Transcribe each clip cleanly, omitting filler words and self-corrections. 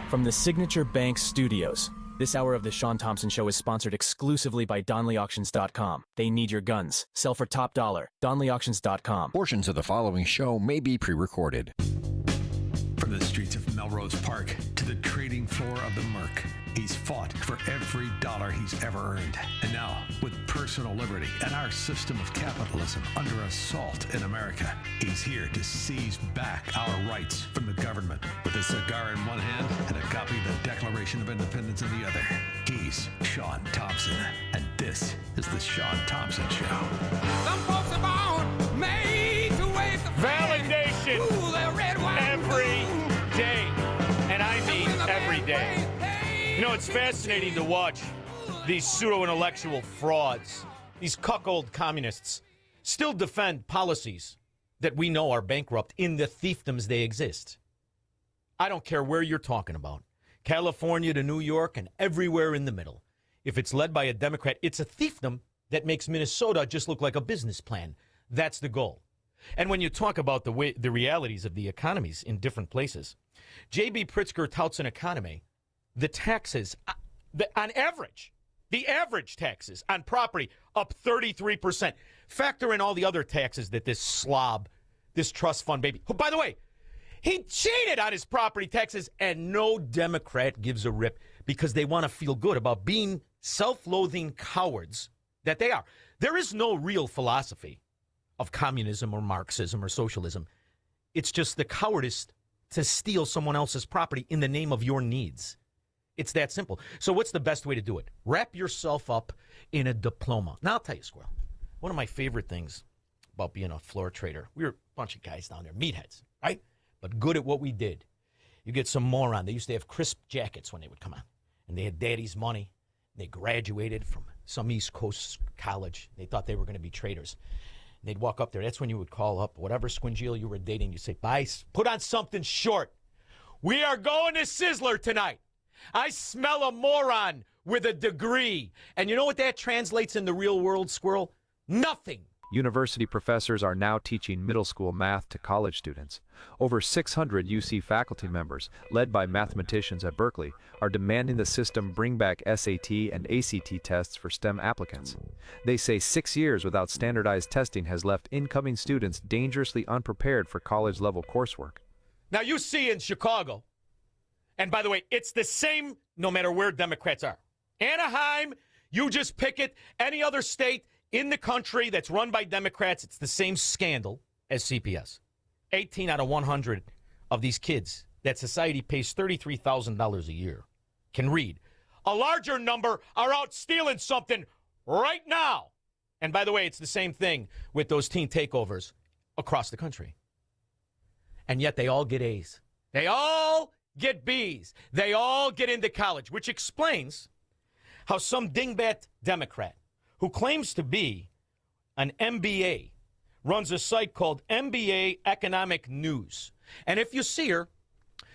From the Signature Bank Studios, this hour of the Shaun Thompson Show is sponsored exclusively by DonleyAuctions.com. They need your guns. Sell for top dollar. DonleyAuctions.com. Portions of the following show may be pre-recorded. From the streets of Melrose Park to the trading floor of the Merc, he's fought for every dollar he's ever earned. And now, with personal liberty and our system of capitalism under assault in America, he's here to seize back our rights from the government. With a cigar in one hand and a copy of the Declaration of Independence in the other, he's Shaun Thompson. And this is the Shaun Thompson Show. Some folks are born made to wave the validation every day, and I mean every day. You know, it's fascinating to watch these pseudo-intellectual frauds, these cuckold communists, still defend policies that we know are bankrupt in the fiefdoms they exist. I don't care where you're talking about, California to New York and everywhere in the middle. If it's led by a Democrat, it's a fiefdom that makes Minnesota just look like a business plan. That's the goal. And when you talk about the realities of the economies in different places, J.B. Pritzker touts an economy, the taxes, on average, the average taxes on property up 33%. Factor in all the other taxes that this slob, this trust fund baby, who, by the way, he cheated on his property taxes, and no Democrat gives a rip because they want to feel good about being self-loathing cowards that they are. There is no real philosophy of communism or Marxism or socialism. It's just the cowardice to steal someone else's property in the name of your needs. It's that simple. So what's the best way to do it? Wrap yourself up in a diploma. Now, I'll tell you, Squirrel, one of my favorite things about being a floor trader, we were a bunch of guys down there, meatheads, right? But good at what we did. You get some moron. They used to have crisp jackets when they would come on, and they had daddy's money. They graduated from some East Coast college. They thought they were going to be traders. They'd walk up there. That's when you would call up whatever squingeal you were dating. You say, "Bye, put on something short. We are going to Sizzler tonight. I smell a moron with a degree." And you know what that translates in the real world, Squirrel? Nothing. University professors are now teaching middle school math to college students. Over 600 UC faculty members, led by mathematicians at Berkeley, are demanding the system bring back SAT and ACT tests for STEM applicants. They say 6 years without standardized testing has left incoming students dangerously unprepared for college-level coursework. Now, you see in Chicago, and by the way, it's the same no matter where Democrats are. Anaheim, you just pick it. Any other state in the country that's run by Democrats, it's the same scandal as CPS. 18 out of 100 of these kids that society pays $33,000 a year can read. A larger number are out stealing something right now. And by the way, it's the same thing with those teen takeovers across the country. And yet they all get A's. They all get B's. They all get into college, which explains how some dingbat Democrat who claims to be an MBA runs a site called MBA Economic News. And if you see her,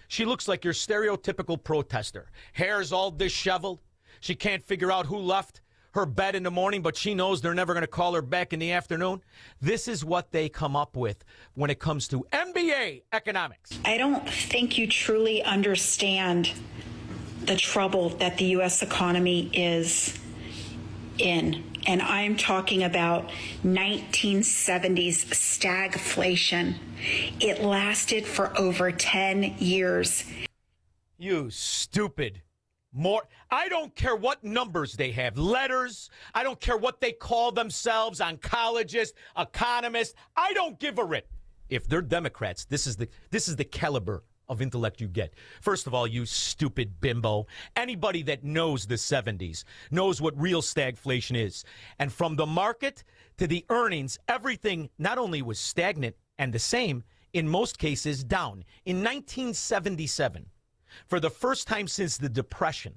she looks like your stereotypical protester. Hair's all disheveled. She can't figure out who left her bed in the morning, but she knows they're never going to call her back in the afternoon. This is what they come up with when it comes to MBA economics. I don't think you truly understand the trouble that the U.S. economy is in. And I'm talking about 1970s stagflation. It lasted for over 10 years. You stupid. I don't care what numbers they have, letters. I don't care what they call themselves, oncologists, economists. I don't give a rip. If they're Democrats, this is the caliber of intellect you get. First of all, you stupid bimbo. Anybody that knows the 70s knows what real stagflation is. And from the market to the earnings, everything not only was stagnant and the same, in most cases down. In 1977, for the first time since the Depression,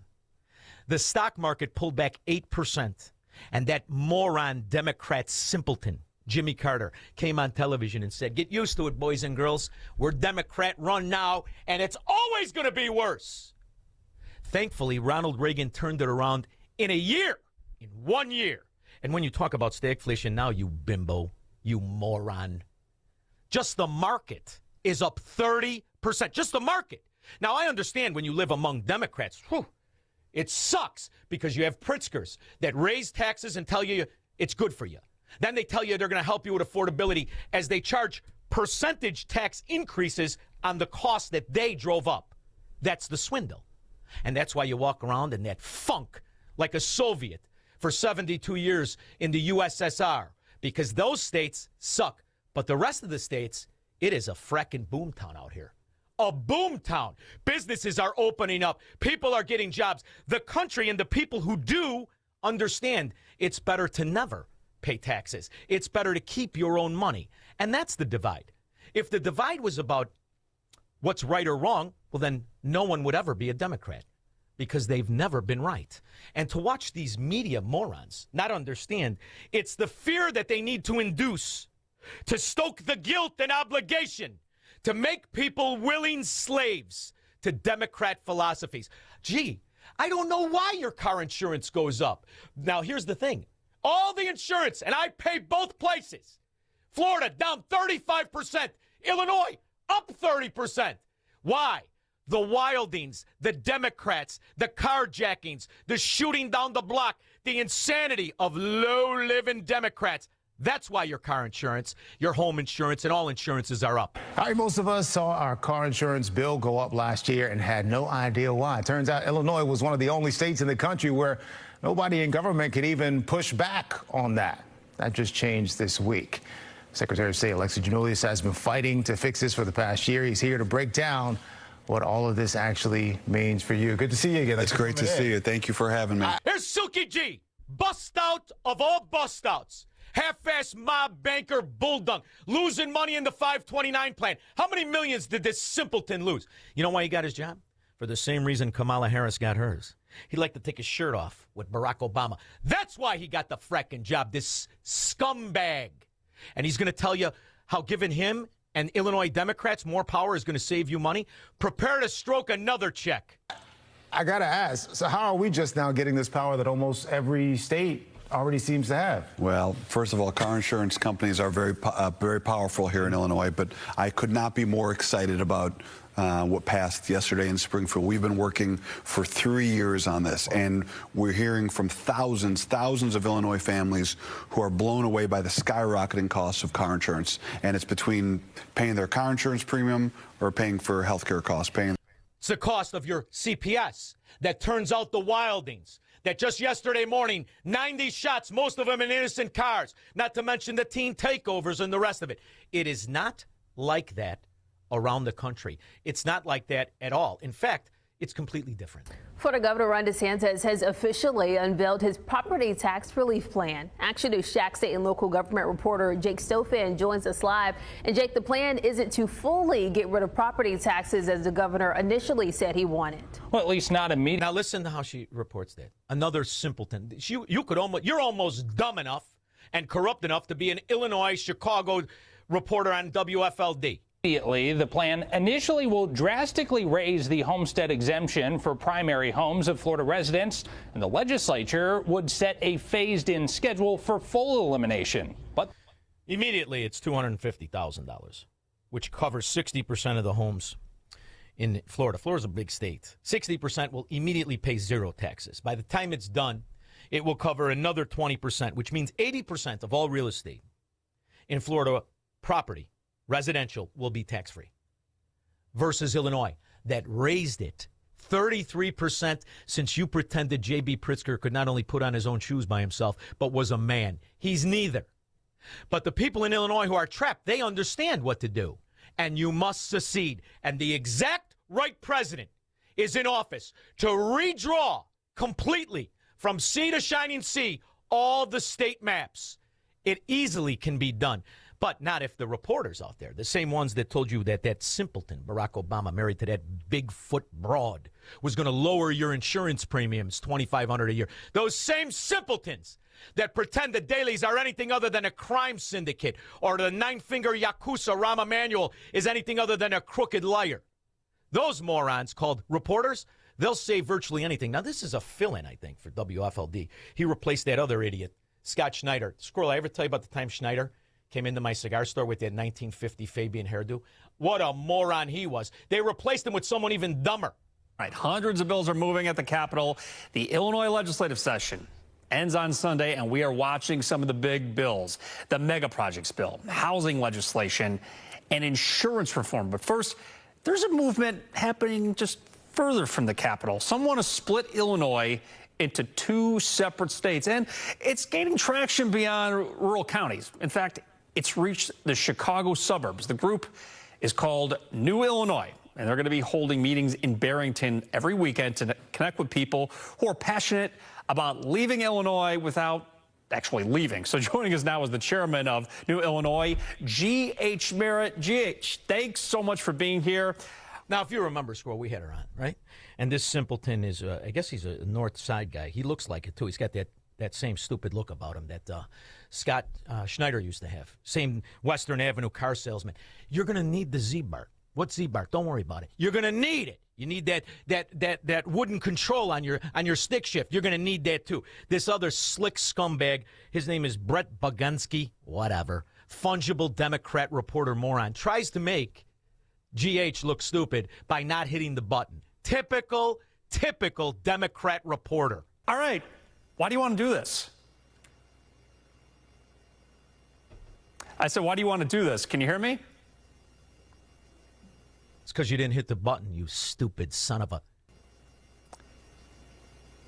the stock market pulled back 8%. And that moron Democrat simpleton, Jimmy Carter, came on television and said, "Get used to it, boys and girls. We're Democrat run now, and it's always going to be worse." Thankfully, Ronald Reagan turned it around in a year, in 1 year. And when you talk about stagflation now, you bimbo, you moron, just the market is up 30%. Just the market. Now, I understand when you live among Democrats, it sucks because you have Pritzkers that raise taxes and tell you it's good for you. Then they tell you they're going to help you with affordability as they charge percentage tax increases on the cost that they drove up. That's the swindle. And that's why you walk around in that funk like a Soviet for 72 years in the USSR, because those states suck. But the rest of the states, it is a fracking boomtown out here. A boomtown. Businesses are opening up. People are getting jobs. The country and the people who do understand it's better to never pay taxes. It's better to keep your own money. And that's the divide. If the divide was about what's right or wrong, well, then no one would ever be a Democrat, because they've never been right. And to watch these media morons not understand, it's the fear that they need to induce to stoke the guilt and obligation to make people willing slaves to Democrat philosophies. Gee, I don't know why your car insurance goes up. Now, here's the thing. All the insurance, and I pay both places. Florida down 35%. Illinois up 30%. Why? The wildings, the Democrats, the carjackings, the shooting down the block, the insanity of low-living Democrats. That's why your car insurance, your home insurance, and all insurances are up. All right, most of us saw our car insurance bill go up last year and had no idea why. It turns out Illinois was one of the only states in the country where nobody in government could even push back on that. That just changed this week. Secretary of State Alexis Giannoulias has been fighting to fix this for the past year. He's here to break down what all of this actually means for you. Good to see you again. It's great to see you. Thank you for having me. Here's Silky G, bust out of all bust outs. Half-ass mob banker bulldog, losing money in the 529 plan. How many millions did this simpleton lose? You know why he got his job? For the same reason Kamala Harris got hers. He'd like to take his shirt off with Barack Obama. That's why he got the fracking job, this scumbag. And he's going to tell you how giving him and Illinois Democrats more power is going to save you money. Prepare to stroke another check. I got to ask, so how are we just now getting this power that almost every state already seems to have? Well, first of all, car insurance companies are very powerful here in Illinois, but I could not be more excited about what passed yesterday in Springfield. We've been working for 3 years on this, and we're hearing from thousands of Illinois families who are blown away by the skyrocketing costs of car insurance. And it's between paying their car insurance premium or paying for health care costs. It's the cost of your CPS that turns out the wildings. That just yesterday morning, 90 shots, most of them in innocent cars, not to mention the teen takeovers and the rest of it. It is not like that around the country. It's not like that at all. In fact, it's completely different. Florida Governor Ron DeSantis has officially unveiled his property tax relief plan. Action News Shack State and local government reporter Jake Stofan joins us live. And Jake, the plan isn't to fully get rid of property taxes as the governor initially said he wanted. Well, at least not immediately. Now listen to how she reports that. Another simpleton. You're almost dumb enough and corrupt enough to be an Illinois, Chicago reporter on WFLD. The plan initially will drastically raise the homestead exemption for primary homes of Florida residents, and the legislature would set a phased-in schedule for full elimination. But immediately, it's $250,000, which covers 60% of the homes in Florida. Florida's a big state. 60% will immediately pay zero taxes. By the time it's done, it will cover another 20%, which means 80% of all real estate in Florida property, residential, will be tax-free, versus Illinois that raised it 33% since you pretended J.B. Pritzker could not only put on his own shoes by himself, but was a man. He's neither. But the people in Illinois who are trapped, they understand what to do, and you must secede. And the exact right president is in office to redraw completely from sea to shining sea all the state maps. It easily can be done. But not if the reporters out there, the same ones that told you that that simpleton, Barack Obama, married to that Bigfoot broad, was going to lower your insurance premiums $2,500 a year. Those same simpletons that pretend the dailies are anything other than a crime syndicate, or the nine-finger Yakuza Rahm Emanuel is anything other than a crooked liar. Those morons called reporters, they'll say virtually anything. Now, this is a fill-in, I think, for WFLD. He replaced that other idiot, Scott Schneider. Squirrel, I ever tell you about the time Schneider came into my cigar store with that 1950 Fabian hairdo. What a moron he was. They replaced him with someone even dumber. Right, hundreds of bills are moving at the Capitol. The Illinois legislative session ends on Sunday, and we are watching some of the big bills. The mega projects bill, housing legislation, and insurance reform. But first, there's a movement happening just further from the Capitol. Some want to split Illinois into two separate states, and it's gaining traction beyond rural counties. In fact, it's reached the Chicago suburbs. The group is called New Illinois, and they're going to be holding meetings in Barrington every weekend to connect with people who are passionate about leaving Illinois without actually leaving. So joining us now is the chairman of New Illinois, G.H. Merritt. G.H., thanks so much for being here. Now, if you remember, Squirrel, we had her on, right? And this simpleton is, I guess he's a North Side guy. He looks like it, too. He's got that same stupid look about him that Scott Schneider used to have. Same Western Avenue car salesman. You're going to need the Z-Bart. What's Z-Bart? Don't worry about it. You're going to need it. You need that wooden control on your stick shift. You're going to need that, too. This other slick scumbag, his name is Brett Bagunski, whatever, fungible Democrat reporter moron, tries to make GH look stupid by not hitting the button. Typical Democrat reporter. All right. Why do you want to do this? I said, why do you want to do this? Can you hear me? It's because you didn't hit the button, you stupid son of a...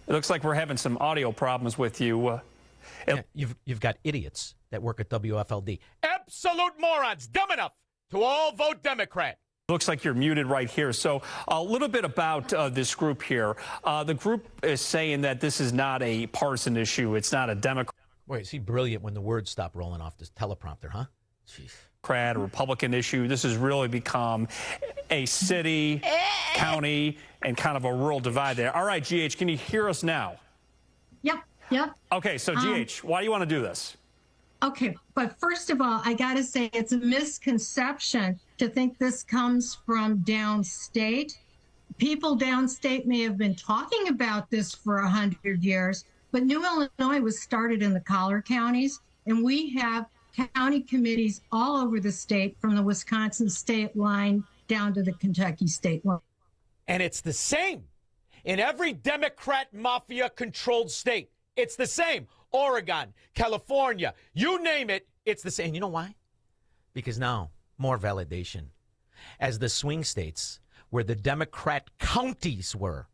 It looks like we're having some audio problems with you. Yeah, you've got idiots that work at WFLD. Absolute morons, dumb enough to all vote Democrat. Looks like you're muted right here. So a little bit about this group here. The group is saying that this is not a partisan issue. It's not a Democrat. Boy, is he brilliant when the words stop rolling off this teleprompter, huh? Jeez. A Republican issue. This has really become a city, county, and kind of a rural divide there. All right, GH, can you hear us now? Yep. Okay, so GH, why do you want to do this? Okay, but first of all, I got to say it's a misconception to think this comes from downstate. People downstate may have been talking about this for 100 years, but New Illinois was started in the collar counties, and we have county committees all over the state, from the Wisconsin state line down to the Kentucky state line. And it's the same in every Democrat mafia-controlled state. It's the same. Oregon, California, you name it, it's the same. You know why? Because now, more validation. As the swing states, where the Democrat counties were,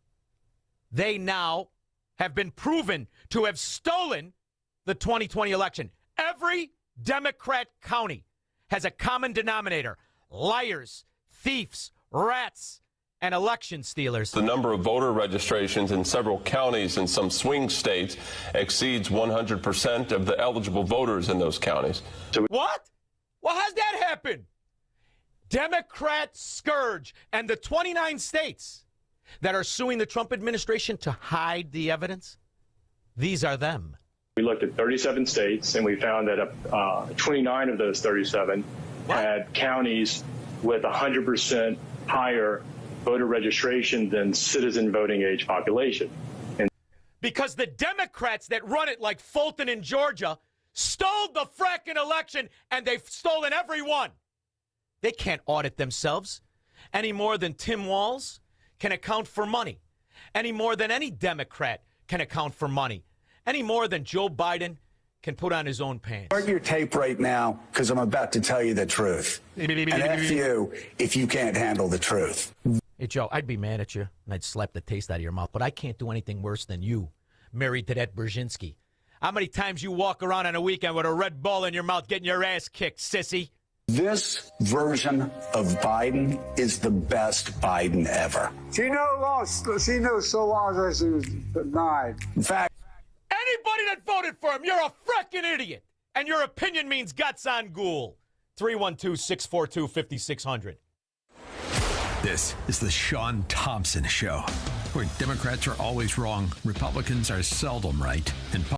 they now have been proven to have stolen the 2020 election. Every Democrat county has a common denominator: liars, thieves, rats, and election stealers. The number of voter registrations in several counties in some swing states exceeds 100% of the eligible voters in those counties. What? Well, how's that happen? Democrat scourge. And the 29 states that are suing the Trump administration to hide the evidence, these are them. We looked at 37 states, and we found that 29 of those 37 had counties with 100% higher voter registration than citizen voting age population. And because the Democrats that run it, like Fulton in Georgia, stole the fracking election, and they've stolen every one. They can't audit themselves any more than Tim Walz can account for money, any more than any Democrat can account for money, any more than Joe Biden can put on his own pants. Start your tape right now, because I'm about to tell you the truth. And F you if you can't handle the truth. Hey, Joe, I'd be mad at you, and I'd slap the taste out of your mouth, but I can't do anything worse than you, married to that Brzezinski. How many times you walk around on a weekend with a red ball in your mouth getting your ass kicked, sissy? This version of Biden is the best Biden ever. She knows so long as she was denied. In fact, anybody that voted for him, you're a frickin' idiot. And your opinion means guts on ghoul. 312-642-5600. This is the Shaun Thompson Show, where Democrats are always wrong, Republicans are seldom right, and